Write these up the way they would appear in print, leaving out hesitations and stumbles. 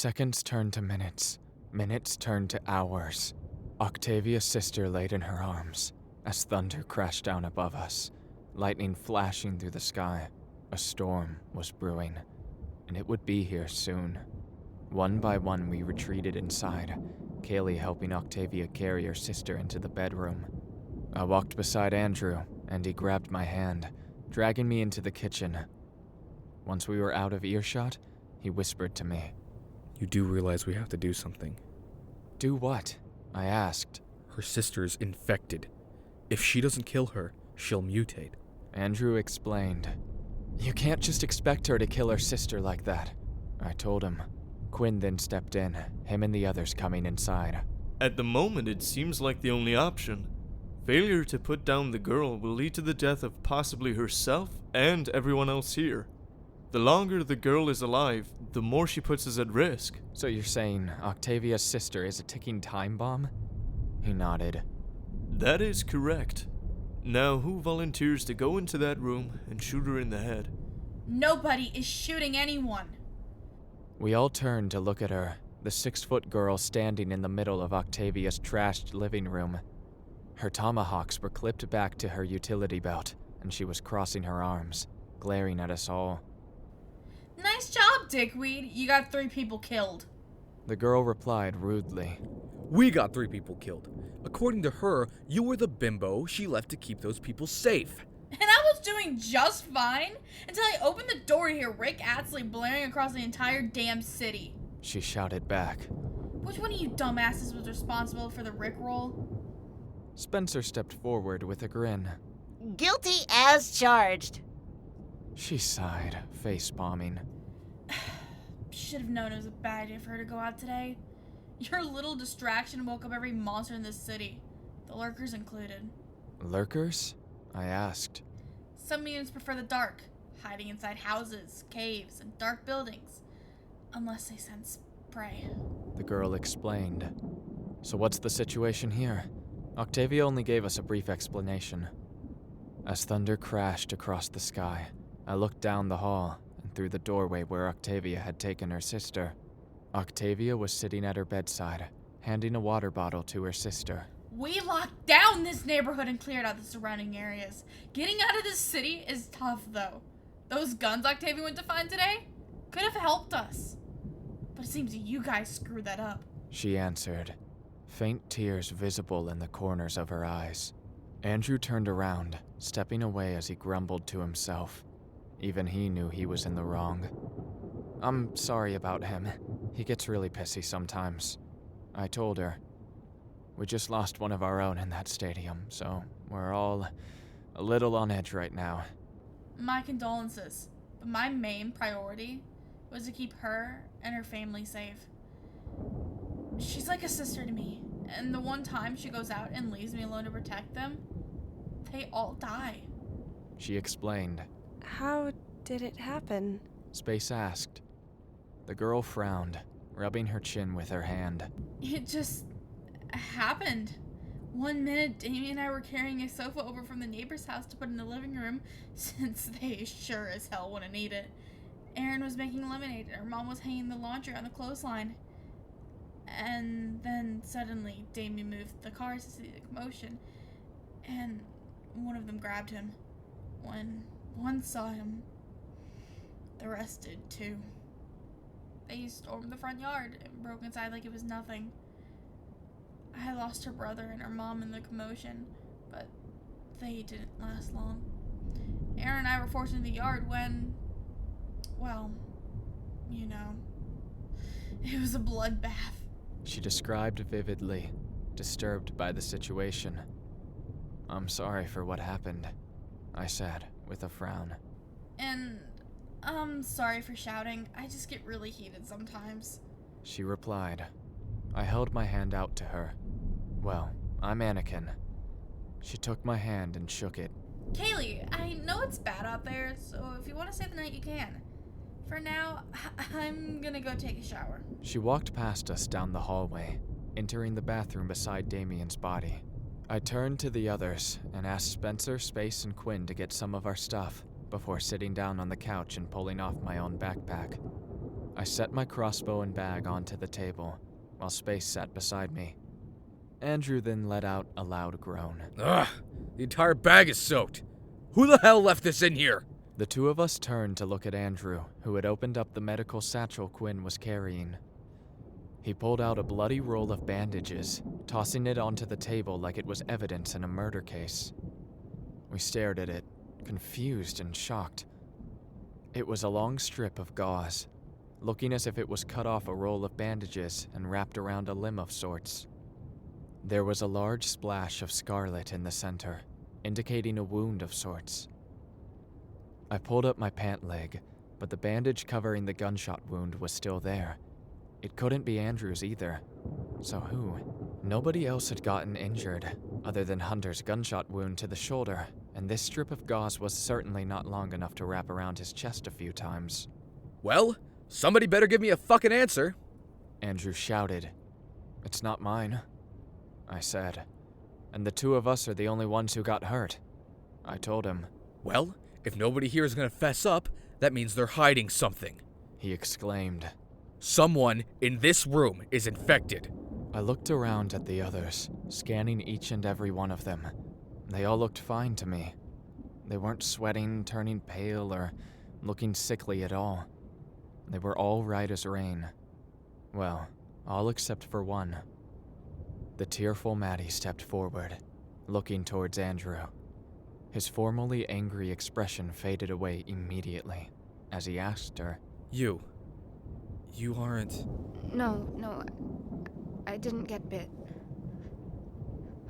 Seconds turned to minutes. Minutes turned to hours. Octavia's sister laid in her arms as thunder crashed down above us, lightning flashing through the sky. A storm was brewing, and it would be here soon. One by one, we retreated inside, Kaylee helping Octavia carry her sister into the bedroom. I walked beside Andrew, and he grabbed my hand, dragging me into the kitchen. Once we were out of earshot, he whispered to me. You do realize we have to do something. Do what? I asked. Her sister's infected. If she doesn't kill her, she'll mutate. Andrew explained. You can't just expect her to kill her sister like that, I told him. Quinn then stepped in, him and the others coming inside. At the moment, it seems like the only option. Failure to put down the girl will lead to the death of possibly herself and everyone else here. The longer the girl is alive, the more she puts us at risk. So you're saying Octavia's sister is a ticking time bomb? He nodded. That is correct. Now, who volunteers to go into that room and shoot her in the head? Nobody is shooting anyone. We all turned to look at her, the 6-foot girl standing in the middle of Octavia's trashed living room. Her tomahawks were clipped back to her utility belt, and she was crossing her arms, glaring at us all. Nice job, dickweed. You got 3 people killed. The girl replied rudely. We got 3 people killed. According to her, you were the bimbo she left to keep those people safe. And I was doing just fine until I opened the door to hear Rick Astley blaring across the entire damn city. She shouted back. Which one of you dumbasses was responsible for the Rickroll? Spencer stepped forward with a grin. Guilty as charged. She sighed, face-palming. Should have known it was a bad idea for her to go out today. Your little distraction woke up every monster in this city, the lurkers included. Lurkers? I asked. Some mutants prefer the dark, hiding inside houses, caves, and dark buildings. Unless they sense prey. The girl explained. So what's the situation here? Octavia only gave us a brief explanation. As thunder crashed across the sky, I looked down the hall and through the doorway where Octavia had taken her sister. Octavia was sitting at her bedside, handing a water bottle to her sister. We locked down this neighborhood and cleared out the surrounding areas. Getting out of this city is tough, though. Those guns Octavia went to find today could have helped us. But it seems you guys screwed that up. She answered, faint tears visible in the corners of her eyes. Andrew turned around, stepping away as he grumbled to himself. Even he knew he was in the wrong. I'm sorry about him. He gets really pissy sometimes. I told her. We just lost one of our own in that stadium, so we're all a little on edge right now. My condolences, but my main priority was to keep her and her family safe. She's like a sister to me, and the one time she goes out and leaves me alone to protect them, they all die. She explained. How did it happen? Space asked. The girl frowned, rubbing her chin with her hand. It just happened. One minute, Damien and I were carrying a sofa over from the neighbor's house to put in the living room, since they sure as hell wouldn't need it. Erin was making lemonade, and her mom was hanging the laundry on the clothesline. And then suddenly, Damien moved the cars to see the commotion, and one of them grabbed him. When one saw him, the rest did too. They stormed the front yard and broke inside like it was nothing. I lost her brother and her mom in the commotion, but they didn't last long. Erin and I were forced into the yard when, well, you know, it was a bloodbath. She described vividly, disturbed by the situation. I'm sorry for what happened, I said, with a frown. And I'm sorry for shouting. I just get really heated sometimes. She replied. I held my hand out to her. Well, I'm Anikan. She took my hand and shook it. Kaylee, I know it's bad out there, so if you want to stay the night, you can. For now, I'm gonna go take a shower. She walked past us down the hallway, entering the bathroom beside Damien's body. I turned to the others and asked Spencer, Space, and Quinn to get some of our stuff before sitting down on the couch and pulling off my own backpack. I set my crossbow and bag onto the table, while Space sat beside me. Andrew then let out a loud groan. Ugh, the entire bag is soaked. Who the hell left this in here? The two of us turned to look at Andrew, who had opened up the medical satchel Quinn was carrying. He pulled out a bloody roll of bandages, tossing it onto the table like it was evidence in a murder case. We stared at it, confused and shocked. It was a long strip of gauze, looking as if it was cut off a roll of bandages and wrapped around a limb of sorts. There was a large splash of scarlet in the center, indicating a wound of sorts. I pulled up my pant leg, but the bandage covering the gunshot wound was still there. It couldn't be Andrew's either. So who? Nobody else had gotten injured, other than Hunter's gunshot wound to the shoulder, and this strip of gauze was certainly not long enough to wrap around his chest a few times. Well, somebody better give me a fucking answer. Andrew shouted. "It's not mine," I said. "And the two of us are the only ones who got hurt," I told him. Well, if nobody here is gonna fess up, that means they're hiding something. He exclaimed. Someone in this room is infected. I looked around at the others, scanning each and every one of them. They all looked fine to me. They weren't sweating, turning pale, or looking sickly at all. They were all right as rain. Well, all except for one. The tearful Maddie stepped forward, looking towards Andrew. His formerly angry expression faded away immediately as he asked her, You aren't... No, I didn't get bit.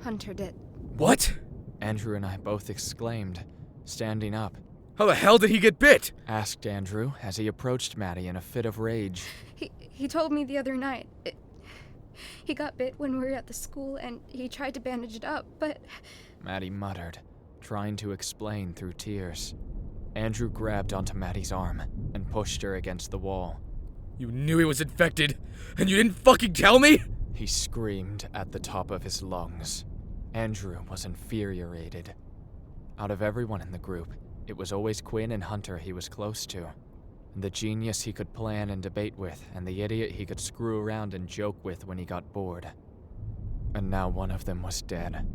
Hunter did. What? Andrew and I both exclaimed, standing up. How the hell did he get bit? Asked Andrew as he approached Maddie in a fit of rage. He told me the other night. He got bit when we were at the school and he tried to bandage it up, but... Maddie muttered, trying to explain through tears. Andrew grabbed onto Maddie's arm and pushed her against the wall. You knew he was infected, and you didn't fucking tell me? He screamed at the top of his lungs. Andrew was infuriated. Out of everyone in the group, it was always Quinn and Hunter he was close to. The genius he could plan and debate with, and the idiot he could screw around and joke with when he got bored. And now one of them was dead.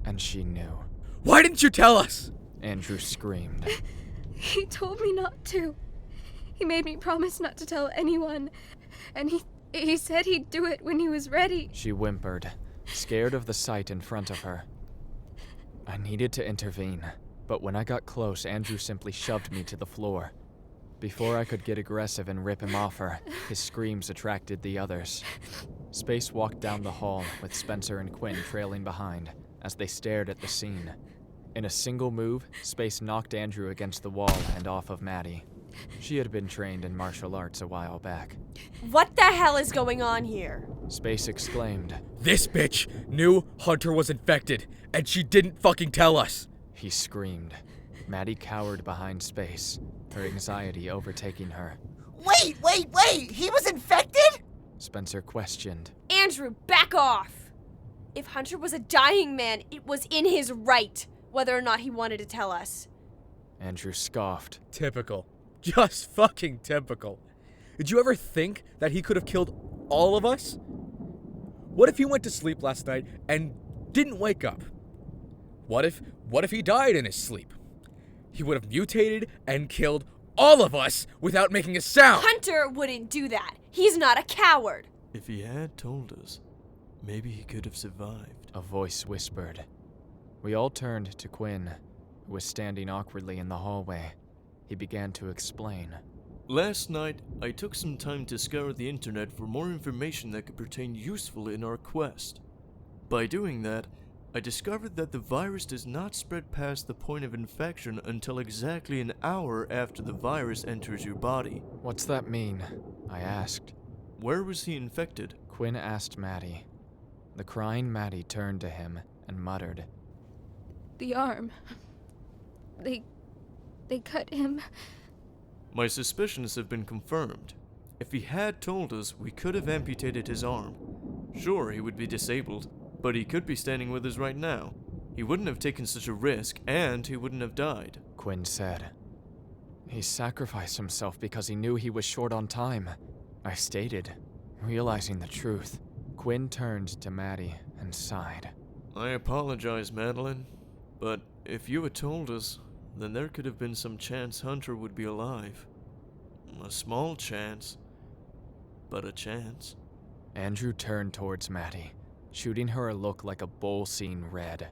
And she knew. Why didn't you tell us? Andrew screamed. He told me not to. He made me promise not to tell anyone. And he said he'd do it when he was ready. She whimpered, scared of the sight in front of her. I needed to intervene, but when I got close, Andrew simply shoved me to the floor. Before I could get aggressive and rip him off her, his screams attracted the others. Space walked down the hall with Spencer and Quinn trailing behind as they stared at the scene. In a single move, Space knocked Andrew against the wall and off of Maddie. She had been trained in martial arts a while back. What the hell is going on here? Space exclaimed. This bitch knew Hunter was infected, and she didn't fucking tell us. He screamed. Maddie cowered behind Space, her anxiety overtaking her. Wait! He was infected? Spencer questioned. Andrew, back off! If Hunter was a dying man, it was in his right, whether or not he wanted to tell us. Andrew scoffed. Typical. Just fucking typical. Did you ever think that he could have killed all of us? What if he went to sleep last night and didn't wake up? What if he died in his sleep? He would have mutated and killed all of us without making a sound. Hunter wouldn't do that. He's not a coward. If he had told us, maybe he could have survived. A voice whispered. We all turned to Quinn, who was standing awkwardly in the hallway. He began to explain. Last night, I took some time to scour the internet for more information that could pertain usefully in our quest. By doing that, I discovered that the virus does not spread past the point of infection until exactly an hour after the virus enters your body. What's that mean? I asked. Where was he infected? Quinn asked Maddie. The crying Maddie turned to him and muttered. The arm. They cut him. My suspicions have been confirmed. If he had told us, we could have amputated his arm. Sure, he would be disabled, but he could be standing with us right now. He wouldn't have taken such a risk, and he wouldn't have died. Quinn said. He sacrificed himself because he knew he was short on time, I stated, realizing the truth. Quinn turned to Maddie and sighed. I apologize, Madeline, but if you had told us, then there could have been some chance Hunter would be alive. A small chance, but a chance. Andrew turned towards Maddie, shooting her a look like a bowl seen red.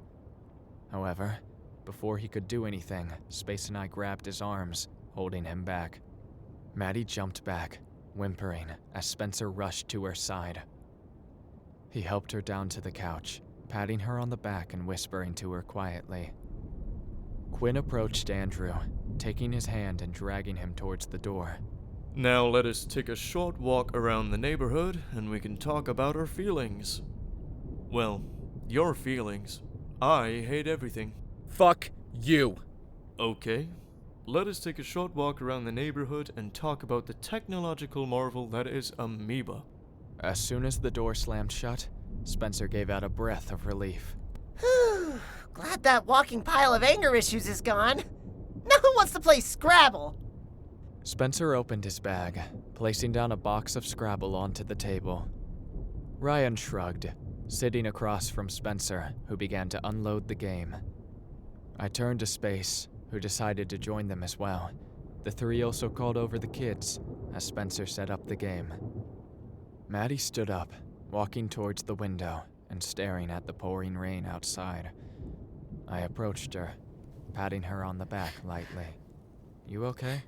However, before he could do anything, Space and I grabbed his arms, holding him back. Maddie jumped back, whimpering, as Spencer rushed to her side. He helped her down to the couch, patting her on the back and whispering to her quietly. Quinn approached Andrew, taking his hand and dragging him towards the door. Now let us take a short walk around the neighborhood and we can talk about our feelings. Well, your feelings. I hate everything. Fuck you. Okay. Let us take a short walk around the neighborhood and talk about the technological marvel that is amoeba. As soon as the door slammed shut, Spencer gave out a breath of relief. Whew. Glad that walking pile of anger issues is gone. Now who wants to play Scrabble? Spencer opened his bag, placing down a box of Scrabble onto the table. Ryan shrugged, sitting across from Spencer, who began to unload the game. I turned to Space, who decided to join them as well. The three also called over the kids, as Spencer set up the game. Maddie stood up, walking towards the window and staring at the pouring rain outside. I approached her, patting her on the back lightly. You okay?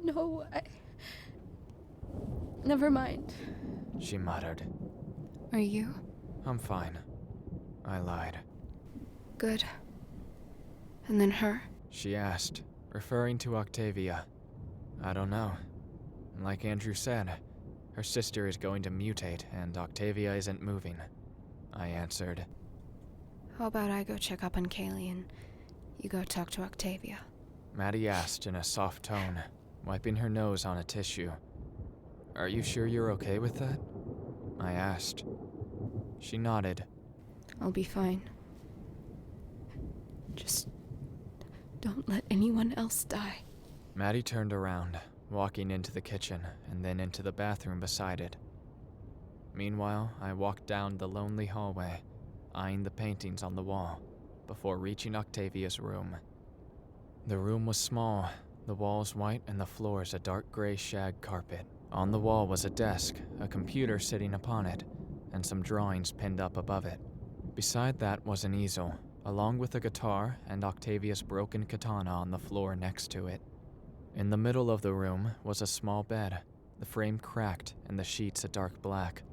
No, Never mind. She muttered. Are you? I'm fine. I lied. Good. And then her? She asked, referring to Octavia. I don't know. Like Andrew said, her sister is going to mutate and Octavia isn't moving. I answered. How about I go check up on Kaylee and you go talk to Octavia? Maddie asked in a soft tone, wiping her nose on a tissue. Are you sure you're okay with that? I asked. She nodded. I'll be fine. Just don't let anyone else die. Maddie turned around, walking into the kitchen and then into the bathroom beside it. Meanwhile, I walked down the lonely hallway, eyeing the paintings on the wall, before reaching Octavia's room. The room was small, the walls white and the floors a dark gray shag carpet. On the wall was a desk, a computer sitting upon it, and some drawings pinned up above it. Beside that was an easel, along with a guitar and Octavia's broken katana on the floor next to it. In the middle of the room was a small bed, the frame cracked and the sheets a dark black.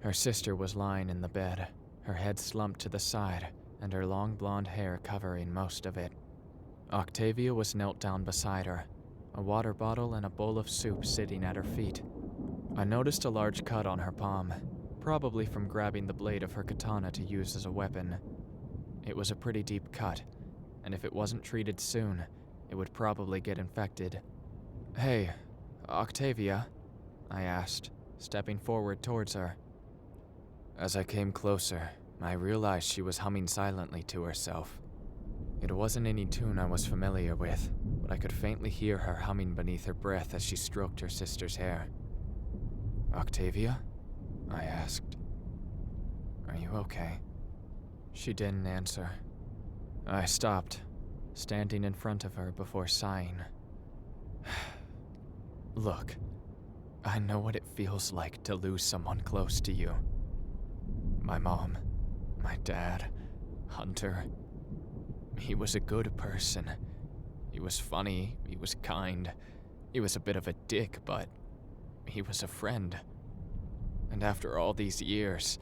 Her sister was lying in the bed, her head slumped to the side and her long blonde hair covering most of it. Octavia was knelt down beside her, a water bottle and a bowl of soup sitting at her feet. I noticed a large cut on her palm, probably from grabbing the blade of her katana to use as a weapon. It was a pretty deep cut, and if it wasn't treated soon, it would probably get infected. Hey, Octavia? I asked, stepping forward towards her. As I came closer, I realized she was humming silently to herself. It wasn't any tune I was familiar with, but I could faintly hear her humming beneath her breath as she stroked her sister's hair. Octavia? I asked. Are you okay? She didn't answer. I stopped, standing in front of her before sighing. Look, I know what it feels like to lose someone close to you. My mom, my dad, Hunter. He was a good person. He was funny, he was kind. He was a bit of a dick, but he was a friend. And after all these years,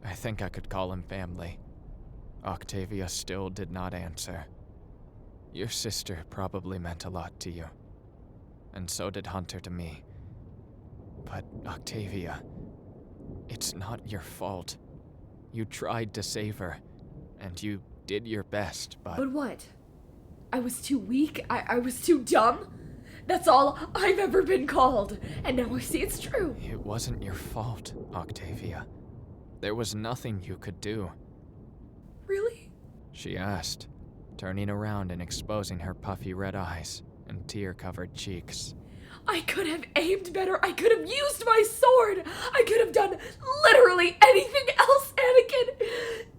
I think I could call him family. Octavia still did not answer. Your sister probably meant a lot to you. And so did Hunter to me. But Octavia, it's not your fault. You tried to save her, and you did your best, but... But what? I was too weak? I was too dumb? That's all I've ever been called, and now I see it's true. It wasn't your fault, Octavia. There was nothing you could do. Really? She asked, turning around and exposing her puffy red eyes and tear-covered cheeks. I could have aimed better. I could have used my sword. I could have done literally anything else, Anakin.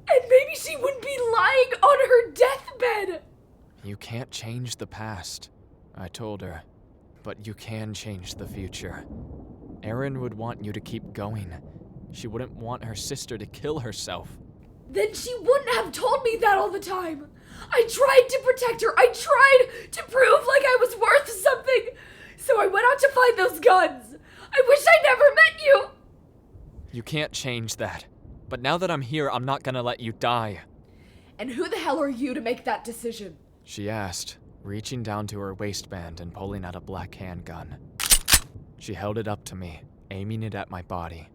And maybe she wouldn't be lying on her deathbed. You can't change the past, I told her, but you can change the future. Erin would want you to keep going. She wouldn't want her sister to kill herself. Then she wouldn't have told me that all the time. I tried to protect her. I tried to prove like I was worth something. So I went out to find those guns. I wish I never met you. You can't change that. But now that I'm here, I'm not gonna let you die. And who the hell are you to make that decision? She asked, reaching down to her waistband and pulling out a black handgun. She held it up to me, aiming it at my body.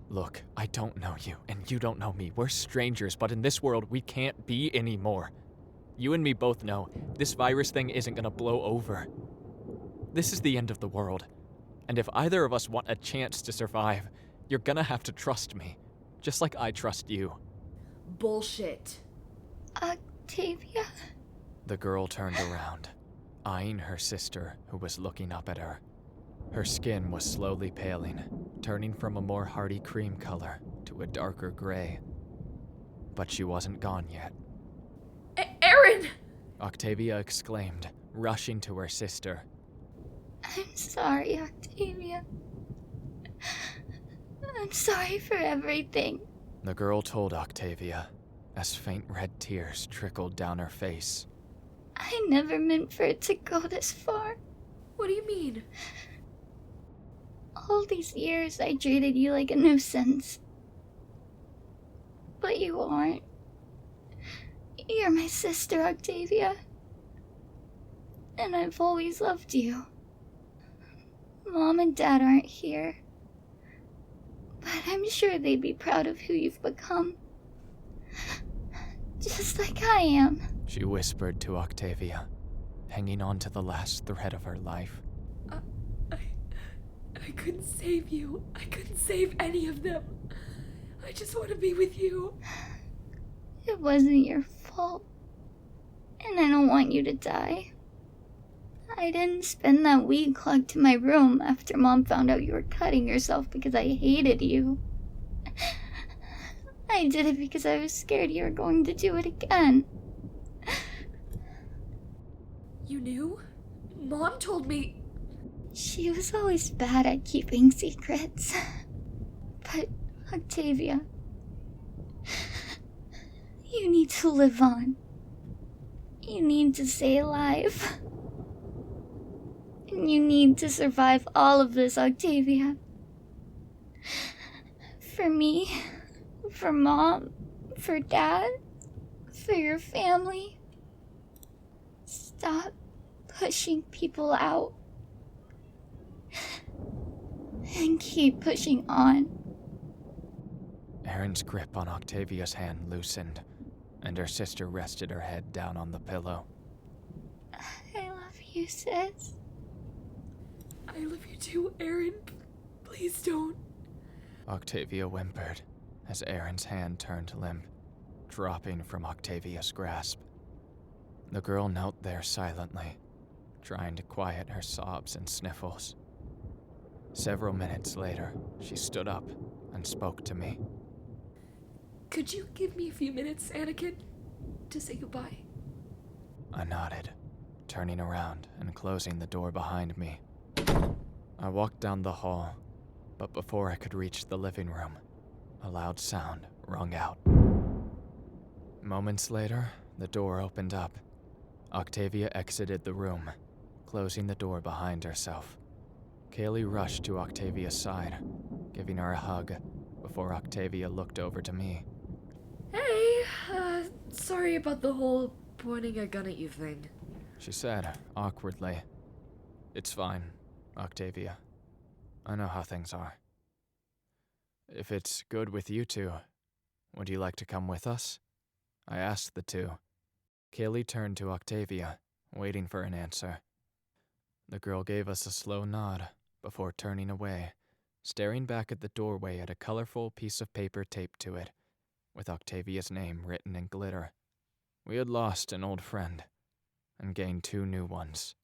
Look, I don't know you, and you don't know me. We're strangers, but in this world, we can't be anymore. You and me both know this virus thing isn't gonna blow over. This is the end of the world, and if either of us want a chance to survive, you're gonna have to trust me, just like I trust you. Bullshit. Octavia? The girl turned around, eyeing her sister, who was looking up at her. Her skin was slowly paling, turning from a more hardy cream color to a darker gray. But she wasn't gone yet. Erin! Octavia exclaimed, rushing to her sister. I'm sorry, Octavia. I'm sorry for everything. The girl told Octavia, as faint red tears trickled down her face. I never meant for it to go this far. What do you mean? All these years I treated you like a nuisance. But you aren't. You're my sister, Octavia. And I've always loved you. Mom and Dad aren't here. But I'm sure they'd be proud of who you've become. Just like I am. She whispered to Octavia, hanging on to the last thread of her life. I couldn't save you. I couldn't save any of them. I just want to be with you. It wasn't your fault. And I don't want you to die. I didn't spend that week locked in my room after Mom found out you were cutting yourself because I hated you. I did it because I was scared you were going to do it again. You knew? Mom told me. She was always bad at keeping secrets. But, Octavia, you need to live on. You need to stay alive. And you need to survive all of this, Octavia. For me, for Mom, for Dad, for your family. Stop pushing people out. And keep pushing on. Erin's grip on Octavia's hand loosened, and her sister rested her head down on the pillow. I love you, sis. I love you too, Erin. Please don't. Octavia whimpered as Erin's hand turned limp, dropping from Octavia's grasp. The girl knelt there silently, trying to quiet her sobs and sniffles. Several minutes later, she stood up and spoke to me. Could you give me a few minutes, Anakin, to say goodbye? I nodded, turning around and closing the door behind me. I walked down the hall, but before I could reach the living room, a loud sound rung out. Moments later, the door opened up. Octavia exited the room, closing the door behind herself. Kaylee rushed to Octavia's side, giving her a hug, before Octavia looked over to me. Hey, sorry about the whole pointing a gun at you thing. She said, awkwardly. It's fine, Octavia. I know how things are. If it's good with you two, would you like to come with us? I asked the two. Kaylee turned to Octavia, waiting for an answer. The girl gave us a slow nod before turning away, staring back at the doorway at a colorful piece of paper taped to it, with Octavia's name written in glitter. We had lost an old friend and gained 2 new ones.